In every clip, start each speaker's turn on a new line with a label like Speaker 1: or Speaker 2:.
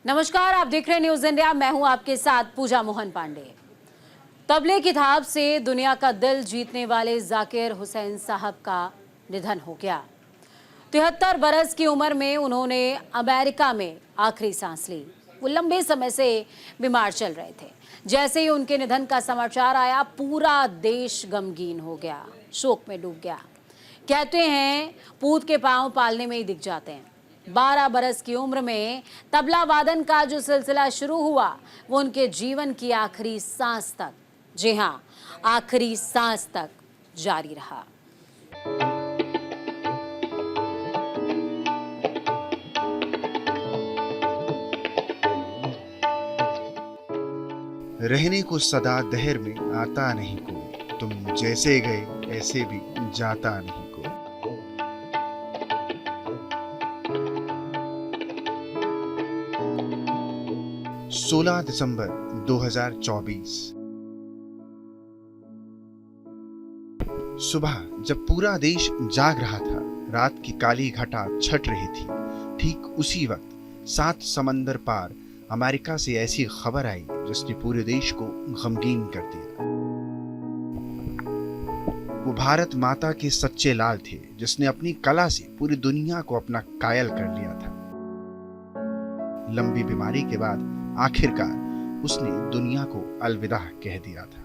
Speaker 1: नमस्कार, आप देख रहे हैं न्यूज इंडिया। मैं हूं आपके साथ पूजा मोहन पांडे। तबले की थाप से दुनिया का दिल जीतने वाले जाकिर हुसैन साहब का निधन हो गया। 73 बरस की उम्र में उन्होंने अमेरिका में आखिरी सांस ली। वो लंबे समय से बीमार चल रहे थे। जैसे ही उनके निधन का समाचार आया, पूरा देश गमगीन हो गया, शोक में डूब गया। कहते हैं पूत के पांव पालने में ही दिख जाते हैं। 12 बरस की उम्र में तबला वादन का जो सिलसिला शुरू हुआ, वो उनके जीवन की आखिरी सांस तक, जी हाँ, आखिरी सांस तक जारी रहा।
Speaker 2: रहने को सदा दहर में आता नहीं कोई, तुम जैसे गए ऐसे भी जाता नहीं कोई। 16 दिसंबर 2024 सुबह जब पूरा देश जाग रहा था, रात की काली घटा छट रही थी, ठीक उसी वक्त 7 समंदर पार अमेरिका से ऐसी खबर आई जिसने पूरे देश को गमगीन कर दिया। वो भारत माता के सच्चे लाल थे, जिसने अपनी कला से पूरी दुनिया को अपना कायल कर लिया था। लंबी बीमारी के बाद आखिरकार उसने दुनिया को अलविदा कह दिया था।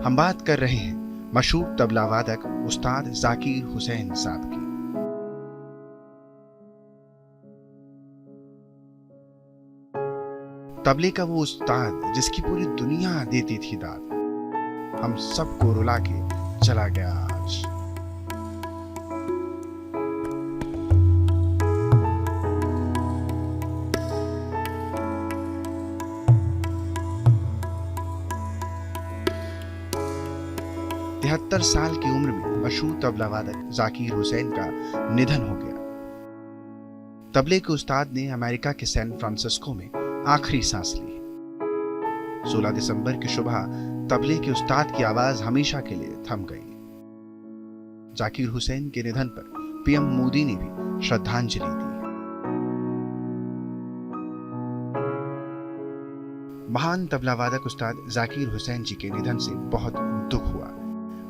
Speaker 2: हम बात कर रहे हैं मशहूर तबला वादक उस्ताद जाकिर हुसैन साहब की। तबले का वो उस्ताद जिसकी पूरी दुनिया देती थी दाद, हम सबको रुला के चला गया आज। तिहत्तर साल की उम्र में मशहूर तबला वादक जाकिर हुसैन का निधन हो गया। तबले के उस्ताद ने अमेरिका के सैन फ्रांसिस्को में आखिरी सांस ली। 16 दिसंबर की सुबह तबले के उस्ताद की आवाज हमेशा के लिए थम गई। जाकिर हुसैन के निधन पर पीएम मोदी ने भी श्रद्धांजलि दी। महान तबला वादक उस्ताद जाकिर हुसैन जी के निधन से बहुत दुख हुआ।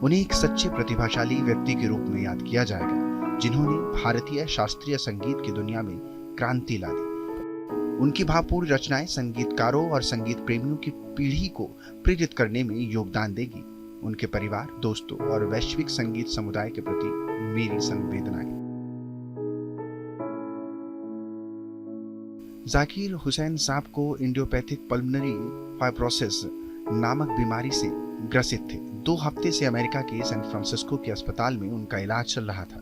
Speaker 2: उन्हें एक सच्चे प्रतिभाशाली व्यक्ति के रूप में याद किया जाएगा, जिन्होंने भारतीय शास्त्रीय संगीत की दुनिया में क्रांति ला दी। उनकी भावपूर्ण रचनाएं संगीतकारों और संगीत प्रेमियों की पीढ़ी को प्रेरित करने में योगदान देगी। उनके परिवार, दोस्तों और वैश्विक संगीत समुदाय के प्रति मेरी संवेदनाएं। जाकिर हुसैन साहब को इडियोपैथिक पल्मोनरी फाइब्रोसिस नामक बीमारी से ग्रसित थे। 2 हफ्ते से अमेरिका के सैन फ्रांसिस्को के अस्पताल में उनका इलाज चल रहा था।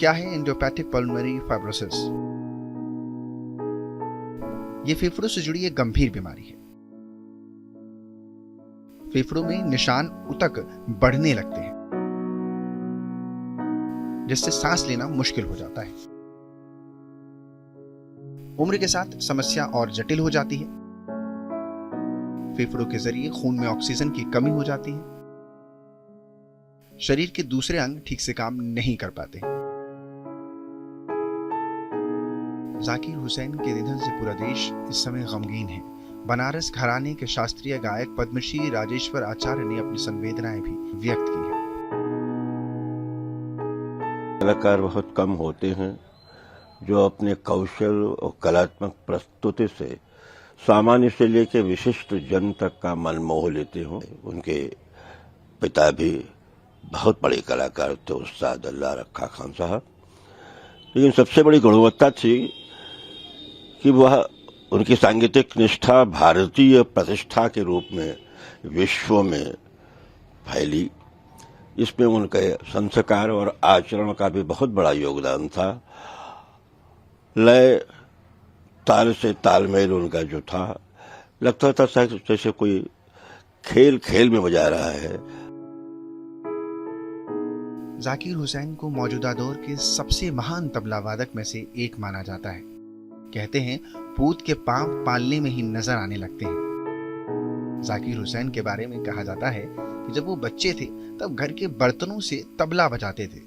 Speaker 2: क्या है इडियोपैथिक पल्मोनरी फाइब्रोसिस? यह फेफड़ों से जुड़ी एक गंभीर बीमारी है। फेफड़ों में निशान ऊतक बढ़ने लगते हैं, जिससे सांस लेना मुश्किल हो जाता है। उम्र के साथ समस्या और जटिल हो जाती है। फेफड़ों के जरिए खून में ऑक्सीजन की कमी हो जाती है। शरीर के दूसरे अंग ठीक से काम नहीं कर पाते। जाकिर हुसैन के निधन से पूरा देश इस समय गमगीन है। बनारस घराने के शास्त्रीय गायक पद्मश्री राजेश्वर आचार्य ने अपनी संवेदनाएं भी व्यक्त की है।
Speaker 3: कलाकार बहुत कम होते हैं जो अपने कौशल और कलात्मक प्रस्तुति से सामान्य से लेकर विशिष्ट जन तक का मन मोह लेते हों। उनके पिता भी बहुत बड़े कलाकार थे, उस्ताद अल्लाह रखा खान साहब। लेकिन सबसे बड़ी गुणवत्ता थी कि वह उनकी सांगीतिक निष्ठा भारतीय प्रतिष्ठा के रूप में विश्व में फैली। इसमें उनके संस्कार और आचरण का भी बहुत बड़ा योगदान था। लय ताल से तालमेल उनका जो था, लगता था जैसे कोई खेल में बजा रहा है।
Speaker 2: जाकिर हुसैन को मौजूदा दौर के सबसे महान तबला वादक में से एक माना जाता है। कहते हैं पूत के पांव पालने में ही नजर आने लगते हैं। जाकिर हुसैन के बारे में कहा जाता है कि जब वो बच्चे थे तब घर के बर्तनों से तबला बजाते थे।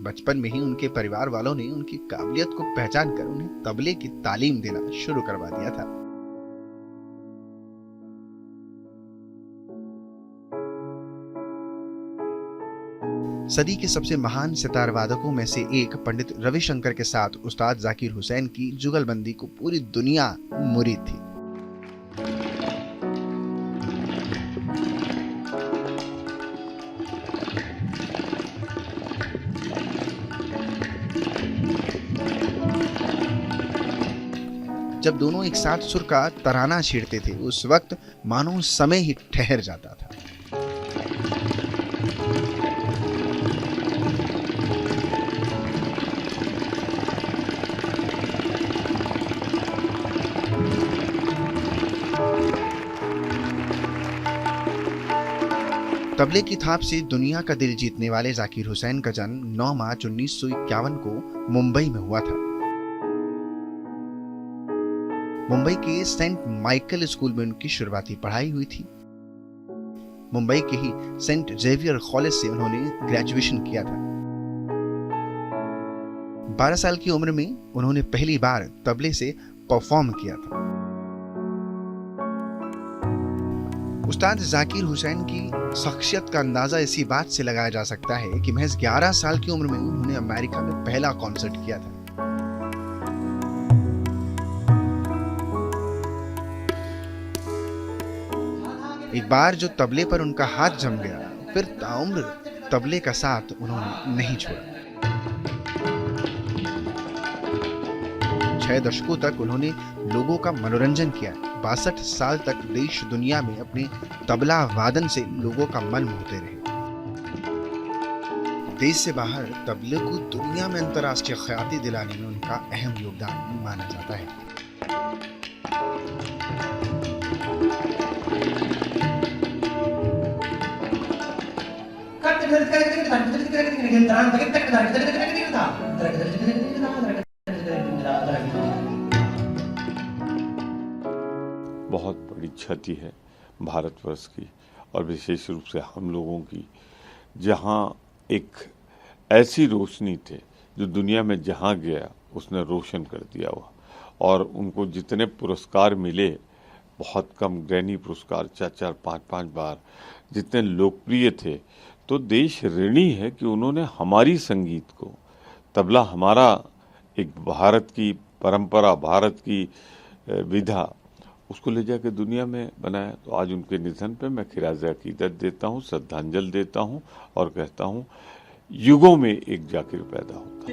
Speaker 2: बचपन में ही उनके परिवार वालों ने उनकी काबिलियत को पहचान कर उन्हें तबले की तालीम देना शुरू करवा दिया था। सदी के सबसे महान सितार वादकों में से एक पंडित रविशंकर के साथ उस्ताद जाकिर हुसैन की जुगलबंदी को पूरी दुनिया मुरीद थी। जब दोनों एक साथ सुर का तराना छेड़ते थे, उस वक्त मानो समय ही ठहर जाता था। तबले की थाप से दुनिया का दिल जीतने वाले जाकिर हुसैन का जन्म 9 मार्च 1951 को मुंबई में हुआ था। मुंबई के सेंट माइकल स्कूल में उनकी शुरुआती पढ़ाई हुई थी। मुंबई के ही सेंट जेवियर कॉलेज से उन्होंने ग्रेजुएशन किया था। 12 साल की उम्र में उन्होंने पहली बार तबले से परफॉर्म किया था। उस्ताद जाकिर हुसैन की शख्सियत का अंदाजा इसी बात से लगाया जा सकता है कि महज 11 साल की उम्र में उन्होंने अमेरिका में पहला कॉन्सर्ट किया था। एक बार जो तबले पर उनका हाथ जम गया, फिर ताउम्र तबले का साथ उन्होंने नहीं छोड़ा। 6 दशकों तक उन्होंने लोगों का मनोरंजन किया। 62 साल तक देश दुनिया में अपने तबला वादन से लोगों का मन मोहते रहे। देश से बाहर तबले को दुनिया में अंतर्राष्ट्रीय ख्याति दिलाने में उनका अहम योगदान माना जाता है।
Speaker 4: बहुत बड़ी क्षति है भारतवर्ष की और विशेष रूप से हम लोगों की, जहां एक ऐसी रोशनी थे जो दुनिया में जहां गया उसने रोशन कर दिया हुआ, और उनको जितने पुरस्कार मिले बहुत कम, ग्रैनी पुरस्कार 4-4, 5-5 बार, जितने लोकप्रिय थे, तो देश ऋणी है कि उन्होंने हमारी संगीत को, तबला हमारा एक भारत की परंपरा, भारत की विधा, उसको ले जाकर दुनिया में बनाया। तो आज उनके निधन पे मैं खिराज अकीदत देता हूँ, श्रद्धांजलि देता हूँ और कहता हूँ युगों में एक जाकिर पैदा होता है।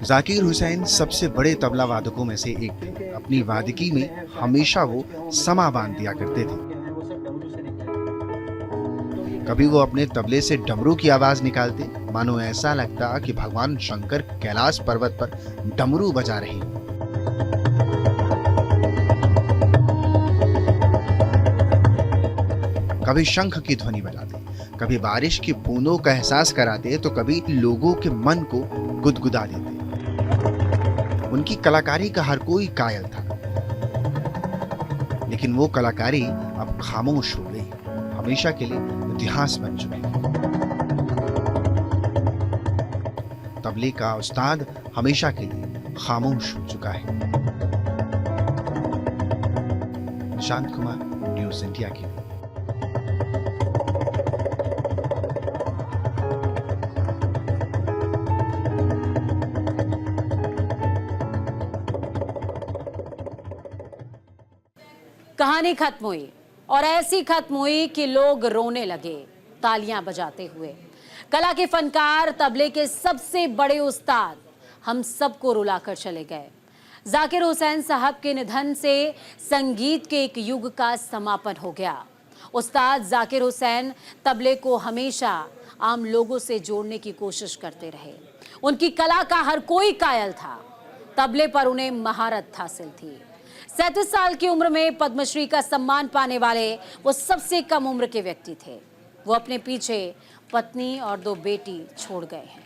Speaker 2: जाकिर हुसैन सबसे बड़े तबला वादकों में से एक थे। अपनी वादकी में हमेशा वो समा बांध दिया करते थे। कभी वो अपने तबले से डमरू की आवाज निकालते, मानो ऐसा लगता कि भगवान शंकर कैलाश पर्वत पर डमरू बजा रहे हैं। कभी शंख की ध्वनि बजाते, कभी बारिश की बूंदों का एहसास कराते, तो कभी लोगों के मन को गुदगुदा देते। उनकी कलाकारी का हर कोई कायल था, लेकिन वो कलाकारी अब खामोश हो गई, हमेशा के लिए इतिहास बन चुकी। तबले का उस्ताद हमेशा के लिए खामोश हो चुका है। निशांत कुमार, न्यूज़ इंडिया के लिए।
Speaker 1: कहानी खत्म हुई, और ऐसी खत्म हुई कि लोग रोने लगे तालियां बजाते हुए। कला के फनकार, तबले के सबसे बड़े उस्ताद हम सबको रुलाकर चले गए। जाकिर हुसैन साहब के निधन से संगीत के एक युग का समापन हो गया। उस्ताद जाकिर हुसैन तबले को हमेशा आम लोगों से जोड़ने की कोशिश करते रहे। उनकी कला का हर कोई कायल था। तबले पर उन्हें महारत हासिल थी। 37 साल की उम्र में पद्मश्री का सम्मान पाने वाले वो सबसे कम उम्र के व्यक्ति थे। वो अपने पीछे पत्नी और 2 बेटी छोड़ गए हैं।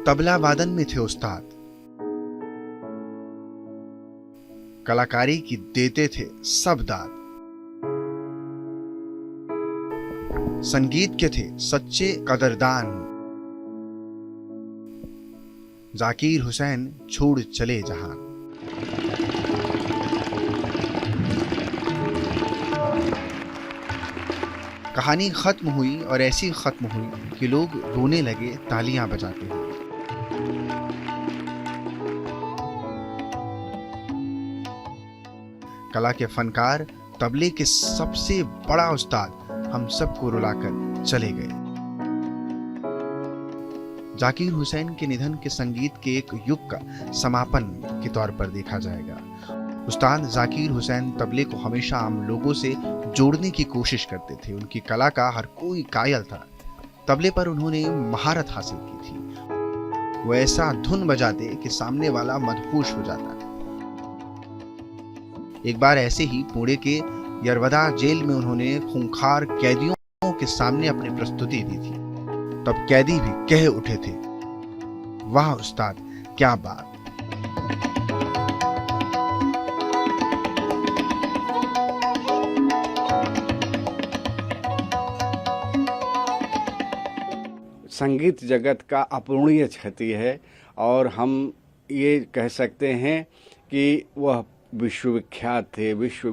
Speaker 2: तबला वादन में थे उस्ताद, कलाकारी की देते थे सब दाद। संगीत के थे सच्चे कदरदान। जाकिर हुसैन छोड़ चले जहां। कहानी खत्म हुई और ऐसी खत्म हुई कि लोग रोने लगे तालियां बजाते हुए। कला के फनकार, तबले के सबसे बड़ा उस्ताद हम सबको रुलाकर चले गए। जाकिर हुसैन के निधन के संगीत के एक युग का समापन के तौर पर देखा जाएगा। उस्ताद जाकिर हुसैन तबले को हमेशा आम लोगों से जोड़ने की कोशिश करते थे। उनकी कला का हर कोई कायल था। तबले पर उन्होंने महारत हासिल की थी। वो ऐसा धुन बजाते कि सामने वाला मदहोश हो जाता। एक बार ऐसे ही पुणे के यरवदा जेल में उन्होंने खूंखार कैदियों के सामने अपनी प्रस्तुति दी थी। तब कैदी भी कह उठे थे, वाह उस्ताद, क्या बात।
Speaker 5: संगीत जगत का अपूरणीय क्षति है और हम ये कह सकते हैं कि वह विश्वविख्यात थे, विश्व